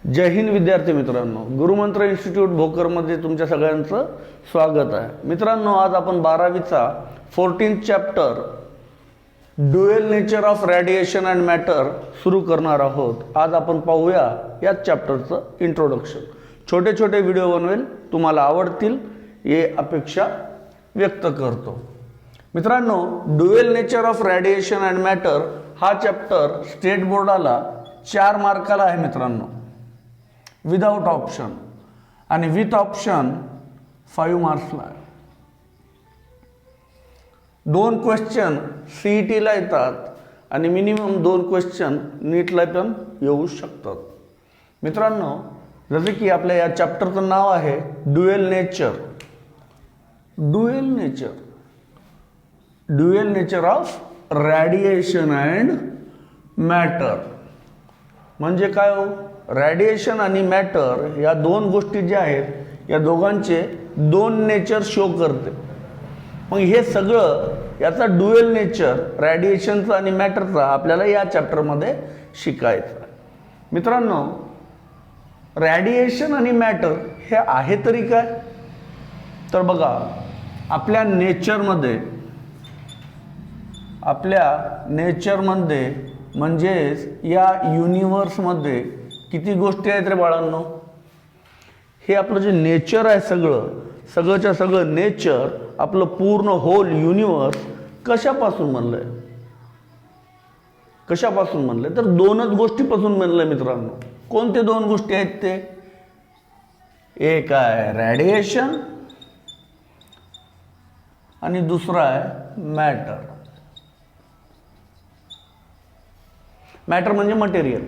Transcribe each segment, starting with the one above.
जय हिंद विद्यार्थी मित्रांनो, गुरुमंत्र इन्स्टिट्यूट भोकरमध्ये तुमच्या सगळ्यांचं स्वागत आहे. मित्रांनो, आज आपण 12वीचा 14th chapter dual nature of radiation and matter सुरू करणार आहोत. आज आपण पाहूया या चॅप्टरचं इंट्रोडक्शन. छोटे छोटे व्हिडिओ बनवेल, तुम्हाला आवडतील हे अपेक्षा व्यक्त करतो. मित्रांनो, dual nature of radiation and matter हा चॅप्टर स्टेट बोर्डाला 4 मार्काला आहे मित्रांनो, विदाउट ऑप्शन, आणि विथ ऑप्शन 5 मार्क्सला आहे. 2 क्वेश्चन सीईटीला येतात आणि मिनिमम 2 क्वेश्चन नीटला पण येऊ शकतात. मित्रांनो, जसे की आपल्या या चॅप्टरचं नाव आहे dual nature. Dual nature of radiation and matter म्हणजे काय हो? रेडिएशन आणि मॅटर या 2 गोष्टी ज्या आहेत, या दोघांचे 2 नेचर शो करते. मग हे सगळं याचा ड्युएल नेचर, रेडिएशनचा आणि मॅटरचा आपल्याला या चॅप्टरमध्ये शिकायचं. मित्रांनो, रेडिएशन आणि मॅटर हे आहे तरी काय? तर बघा, आपल्या नेचरमध्ये म्हणजेच या युनिवर्समध्ये किती गोष्टी आहेत रे बाळांनो? हे आपलं जे नेचर आहे, सगळंच्या सगळं नेचर, आपलं पूर्ण होल युनिवर्स कशापासून बनलंय? तर 2च गोष्टीपासून बनलंय मित्रांनो. कोणते 2 गोष्टी आहेत ते? एक आहे रेडिएशन आणि दुसरा आहे मॅटर. मॅटर म्हणजे मटेरियल.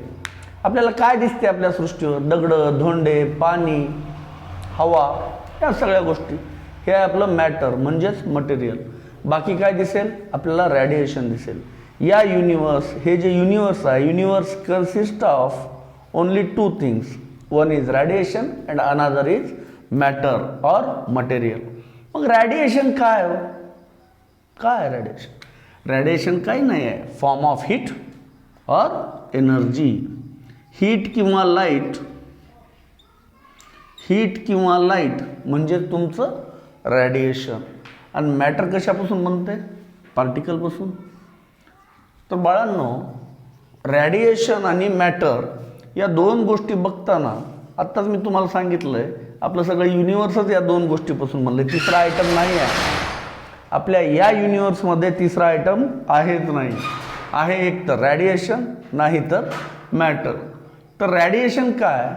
आपल्याला काय दिसते आपल्या सृष्टीवर? दगड, धोंडे, पाणी, हवा, या सगळ्या गोष्टी. हे आहे आपलं मॅटर म्हणजेच मटेरियल. बाकी काय दिसेल? आपल्याला रेडिएशन दिसेल. या युनिवर्स, हे जे युनिवर्स आहे, universe consist of only 2 things. One is radiation and another is matter or material. मग रेडिएशन काय हो? काय रेडिएशन? रेडिएशन काही नाही आहे, फॉर्म ऑफ हीट और एनर्जी. हीट किंवा लाईट म्हणजे तुमचं रेडिएशन. आणि मॅटर कशापासून बनते? पार्टिकलपासून. तर बाळांनो, रेडिएशन आणि मॅटर या 2 गोष्टी बघताना, आत्ताच मी तुम्हाला सांगितलंय, आपलं सगळं युनिवर्सच या 2 गोष्टीपासून बनलंय. तिसरा आयटम नाही आहे आपल्या या युनिवर्समध्ये. तिसरा आयटम आहेच नाही. आहे एक तर रेडिएशन, नाही तर मॅटर. तर रेडिएशन काय?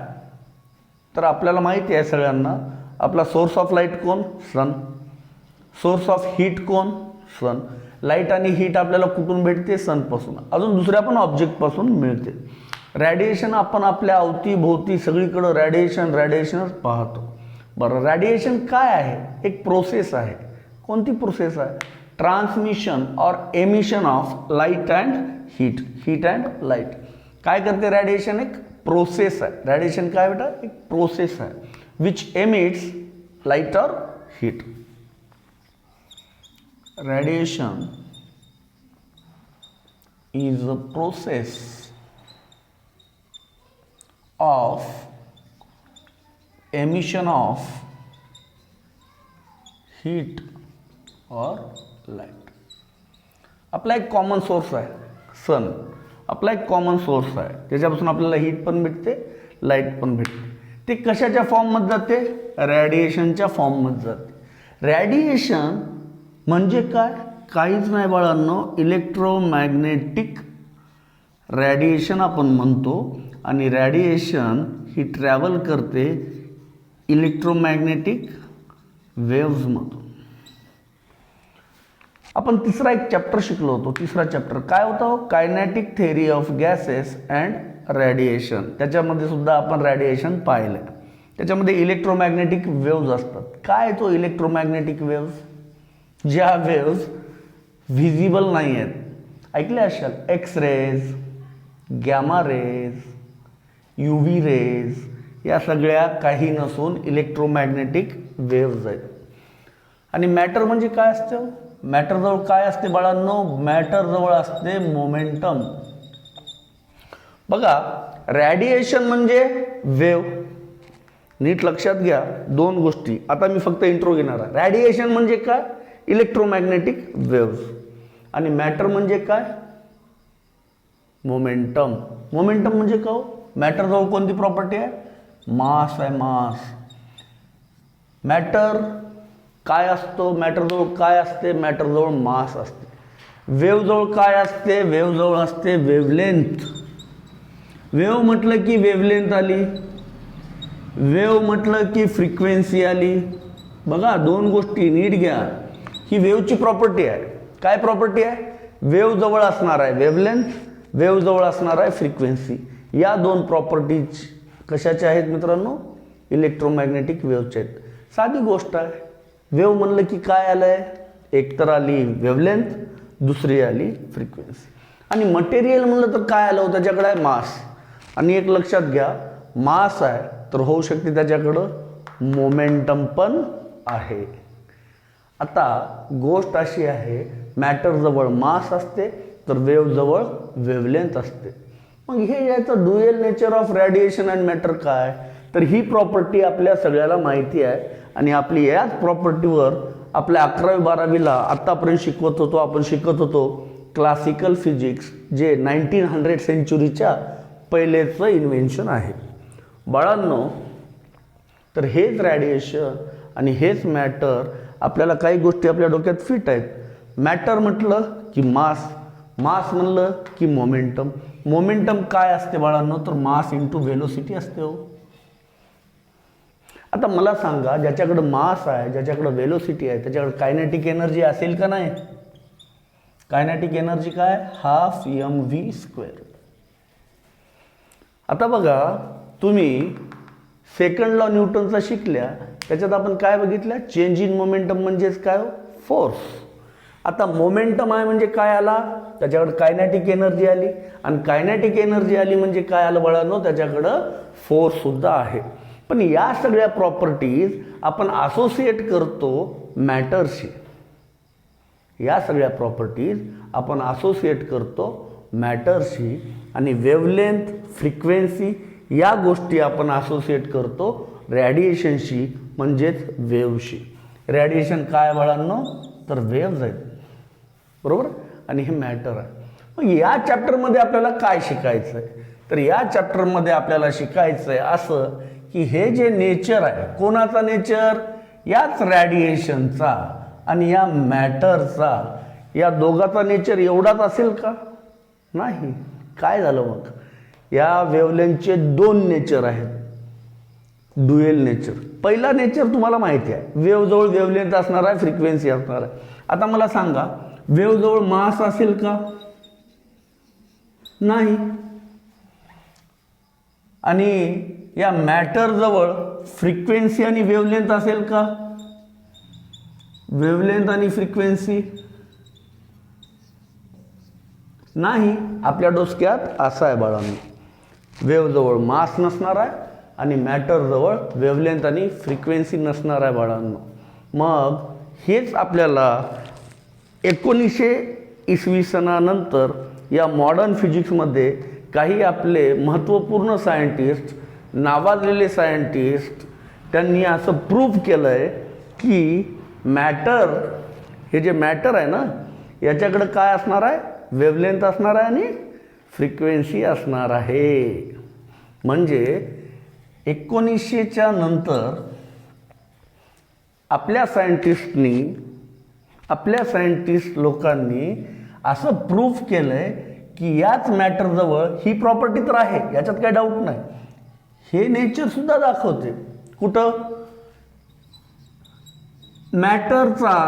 तर आपल्याला माहिती आहे सगळ्यांना, आपला सोर्स ऑफ लाईट कोण? सन. सोर्स ऑफ हीट कोण? सन. लाईट आणि हीट आपल्याला कुठून भेटते? सनपासून. अजून दुसऱ्या पण ऑब्जेक्टपासून मिळते. रेडिएशन आपण आपल्या अवतीभोवती सगळीकडं रेडिएशनच पाहतो. बरं, रेडिएशन काय आहे? एक प्रोसेस आहे. कोणती प्रोसेस आहे? ट्रान्समिशन और emission of light and heat and light. काय करते रेडिएशन? एक प्रोसेस आहे. रेडिएशन काय बेटा? एक प्रोसेस आहे विच एमिट्स लाईट और heat. Radiation is a process of emission of heat और लाईट. आपला एक कॉमन सोर्स आहे सन. आपला एक कॉमन सोर्स आहे, त्याच्यापासून आपल्याला हीट पण भेटते, लाईट पण भेटते. ते कशाच्या फॉर्ममध्ये जाते? रेडिएशनच्या फॉर्ममध्ये जाते. रेडिएशन म्हणजे काय? काहीच नाही बाळांनो, इलेक्ट्रोमॅग्नेटिक रेडिएशन आपण म्हणतो. आणि रेडिएशन ही ट्रॅव्हल करते इलेक्ट्रोमॅग्नेटिक वेव्हजमधून. आपण तिसरा एक चॅप्टर शिकलो होतो. तिसरा चॅप्टर काय होता? Kinetic theory of gases and radiation. त्याच्यामध्ये सुद्धा आपण रेडिएशन पाहिलं. त्याच्यामध्ये इलेक्ट्रोमॅग्नेटिक वेव्ज असतात. काय तो इलेक्ट्रोमॅग्नेटिक वेव्ज? ज्या वेव्ज व्हिजिबल नाही आहेत. ऐकले असाल, X rays, gamma rays, UV rays, या सगळ्या काही नसून इलेक्ट्रोमॅग्नेटिक वेव्ज आहेत. आणि मॅटर म्हणजे काय असतं? मॅटर जवळ काय असते बाळांनो? मॅटर जवळ असते मोमेंटम. बघा, रॅडिएशन म्हणजे वेव्ह. नीट लक्षात घ्या दोन गोष्टी. आता मी फक्त इंट्रो घेणार आहे. रॅडिएशन म्हणजे काय? Electromagnetic wave. आणि मॅटर म्हणजे काय? मोमेंटम. मोमेंटम म्हणजे काय? मॅटर जवळ कोणती प्रॉपर्टी आहे? मास आहे, मास. मॅटर काय असतो? मॅटर जवळ काय असते? मॅटर जवळ मास असते. वेव्ह जवळ काय असते? वेव्ह जवळ असते वेव्हलेंथ. वेव्ह म्हटलं की वेव्हलेंथ आली, वेव्ह म्हटलं की फ्रिक्वेन्सी आली. बघा दोन गोष्टी नीट घ्या. ही वेव्हची प्रॉपर्टी आहे. काय प्रॉपर्टी आहे? वेव्ह जवळ असणार आहे वेव्हलेंथ, वेव्ह जवळ असणार आहे फ्रिक्वेन्सी. या दोन प्रॉपर्टीज कशाच्या आहेत मित्रांनो? इलेक्ट्रोमॅग्नेटिक वेव्हच्या आहेत. साधी गोष्ट आहे. वेव्ह म्हणलं की काय आलंय? एक तर आली वेव्हलेंथ, दुसरी आली फ्रिक्वेन्सी. आणि मटेरियल म्हणलं तर काय आलं? त्याच्याकडे आहे मास. आणि एक लक्षात घ्या, मास आहे तर होऊ शकते त्याच्याकडं मोमेंटम पण आहे. आता गोष्ट अशी आहे, मॅटर जवळ मास असते तर वेव्ह जवळ वेव्हलेंथ असते. मग हे याचं dual nature of radiation and matter काय? तर ही प्रॉपर्टी आपल्या सगळ्याला माहिती आहे. आणि आपली याच प्रॉपर्टीवर आपल्या 11वी-12वीला आत्तापर्यंत शिकवत होतो, आपण शिकत होतो क्लासिकल फिजिक्स, जे 1900 सेंचुरीच्या पहिलेचं इन्व्हेन्शन आहे. बाळांनो, तर हेच रॅडिएशन आणि हेच मॅटर. आपल्याला काही गोष्टी आपल्या डोक्यात फिट आहेत. मॅटर म्हटलं की मास, मास म्हणलं की मोमेंटम. मोमेंटम काय असते बाळांनो? तर मास इंटू व्हेलोसिटी असते हो. आता मला सांगा, ज्याच्याकडं मास आहे, ज्याच्याकडं व्हेलोसिटी आहे, त्याच्याकडे कायनेटिक एनर्जी असेल का नाही? कायनेटिक एनर्जी काय? 12 mv². आता बघा, तुम्ही सेकंड लॉ न्यूटनचा शिकल्या, त्याच्यात आपण काय बघितलं? चेंज इन मोमेंटम म्हणजेच काय? फोर्स. आता मोमेंटम आहे म्हणजे काय आला? त्याच्याकडे कायनेटिक एनर्जी आली. आणि कायनेटिक एनर्जी आली म्हणजे काय आलं बाळांनो? त्याच्याकडं फोर्स सुद्धा आहे. पण या सगळ्या प्रॉपर्टीज आपण असोसिएट करतो मॅटरशी. या सगळ्या प्रॉपर्टीज आपण असोसिएट करतो मॅटरशी. आणि वेव्हलेंथ, फ्रिक्वेन्सी या गोष्टी आपण असोसिएट करतो रॅडिएशनशी, म्हणजेच वेव्हशी. रॅडिएशन काय बाळांनो? तर वेव्हज आहेत, बरोबर. आणि हे मॅटर आहे. मग या चॅप्टरमध्ये आपल्याला काय शिकायचं आहे? तर या चॅप्टरमध्ये आपल्याला शिकायचं आहे असं की हे जे नेचर आहे, कोणाचा नेचर? याच रॅडिएशनचा आणि या मॅटरचा. या दोघाचा नेचर एवढाच असेल का? नाही. काय झालं मग? या वेव्हलेंथचे दोन नेचर आहेत, ड्युएल नेचर. पहिला नेचर तुम्हाला माहिती आहे, वेव्ह जवळ वेव्हलेंथ असणार आहे, फ्रिक्वेन्सी असणार आहे. आता मला सांगा, वेव्ह जवळ मास असेल का? नाही. आणि या मॅटर जवळ फ्रिक्वेन्सी आणि वेव्हलेंथ असेल का? वेव्हलेंथ आणि फ्रिक्वेन्सी नाही. आपल्या डोसक्यात असं आहे बाळांनो, वेव्ह जवळ मास नसणार आहे आणि मॅटर जवळ वेव्हलेंथ आणि फ्रिक्वेन्सी नसणार आहे बाळांनो. मग हेच आपल्याला 1900 इसवी सनानंतर या मॉडर्न फिजिक्समध्ये काही आपले महत्त्वपूर्ण सायंटिस्ट, नावाजलेले सायंटिस्ट, त्यांनी असं प्रूव्ह केलं आहे की मॅटर, हे जे मॅटर आहे ना, याच्याकडं काय असणार आहे? वेव्हलेंथ असणार आहे आणि फ्रिक्वेन्सी असणार आहे. म्हणजे 1900च्या नंतर आपल्या सायंटिस्ट लोकांनी असं प्रूव्ह केलंय की याच मॅटरजवळ ही प्रॉपर्टी तर आहे, याच्यात काही डाऊट नाही. हे नेचर सुद्धा दाखवते. कुठं? मॅटरचा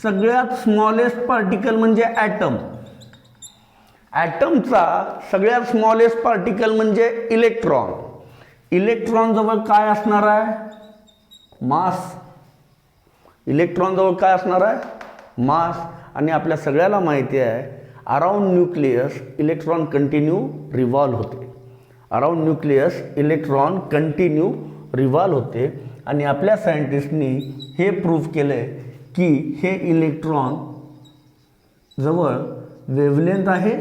सगळ्यात स्मॉलेस्ट पार्टिकल म्हणजे ॲटम. ॲटमचा सगळ्यात स्मॉलेस्ट पार्टिकल म्हणजे इलेक्ट्रॉन. इलेक्ट्रॉन जवळ काय असणार आहे? मास. इलेक्ट्रॉन जवळ काय असणार आहे? मास. आणि आपल्या सगळ्याला माहिती आहे, around nucleus electron continue revolve होते. Around nucleus electron continue revolve होते. आणि आपल्या सायंटिस्टनी हे प्रूव्ह केलं आहे की हे इलेक्ट्रॉन जवळ वेव्हलेंथ आहे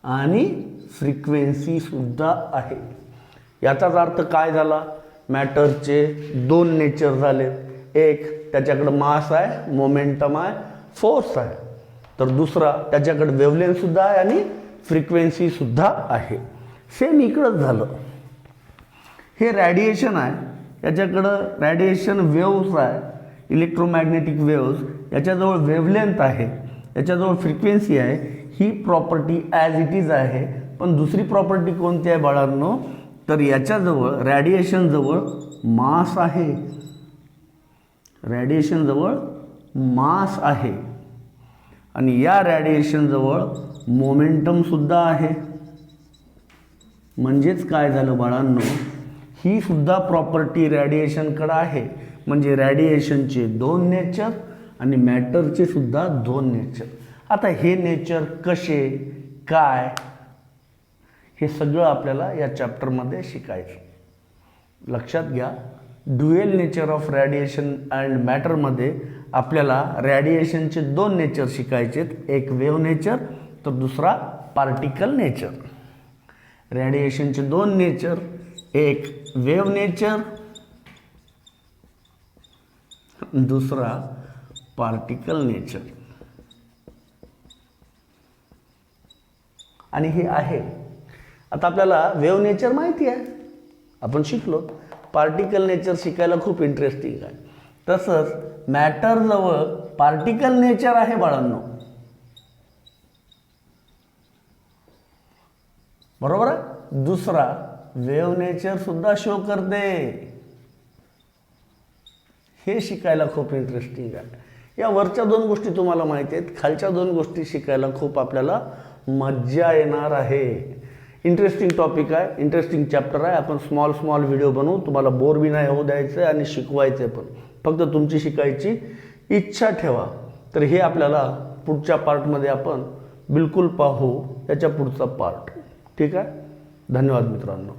आणि फ्रिक्वेन्सी सुद्धा आहे. याचाच अर्थ काय झाला, मॅटरचे दोन नेचर झाले. एक त्याच्याकडे मास आहे, मोमेंटम आहे, फोर्स आहे. तर दुसरा त्याच्याकडे वेव्हलेंथ सुद्धा आहे आणि फ्रिक्वेन्सी सुद्धा आहे. सेम इकडंच झालं. हे रॅडिएशन आहे, याच्याकडं रॅडिएशन वेव्स आहे, इलेक्ट्रोमॅग्नेटिक वेव्स. याच्याजवळ वेव्हलेंथ आहे, याच्याजवळ फ्रिक्वेन्सी आहे. ही प्रॉपर्टी ॲज इट इज आहे. पण दुसरी प्रॉपर्टी कोणती आहे बाळांनो, तर याच्याजवळ रॅडिएशनजवळ मास आहे. रॅडिएशनजवळ मास आहे आणि या रॅडिएशनजवळ मोमेंटमसुद्धा आहे. म्हणजेच काय झालं बाळांनो, ही सुद्धा प्रॉपर्टी रॅडिएशनकडे आहे. म्हणजे रॅडिएशनचे दोन नेचर आणि मॅटरचे सुद्धा दोन नेचर. आता हे नेचर कसे काय हे सगळं आपल्याला या चॅप्टरमध्ये शिकायचं. लक्षात घ्या, dual nature of radiation and मॅटरमध्ये आपल्याला रॅडिएशनचे दोन नेचर शिकायचेत. एक वेव्ह नेचर तर दुसरा पार्टिकल नेचर. रॅडिएशनचे दोन नेचर, एक वेव्ह नेचर, दुसरा पार्टिकल नेचर. आणि हे आहे. आता आपल्याला वेव्ह नेचर माहिती आहे, आपण शिकलो. पार्टिकल नेचर शिकायला खूप इंटरेस्टिंग आहे. तसंच मॅटरजवळ पार्टिकल नेचर आहे बाळांनो, बरोबर आहे. दुसरा वेव्ह नेचर सुद्धा शो करते. हे शिकायला खूप इंटरेस्टिंग आहे. या वरच्या दोन गोष्टी तुम्हाला माहिती आहेत, खालच्या दोन गोष्टी शिकायला खूप आपल्याला मज्जा येणार आहे. इंटरेस्टिंग टॉपिक आहे, इंटरेस्टिंग चॅप्टर आहे. आपण स्मॉल व्हिडिओ बनवू, तुम्हाला बोर बी नाही होऊ द्यायचं आणि शिकवायचं पण. फक्त तुमची शिकायची इच्छा ठेवा. तर हे आपल्याला पुढच्या पार्टमध्ये आपण बिलकुल पाहू, त्याच्या पुढचा पार्ट. ठीक आहे. धन्यवाद मित्रांनो.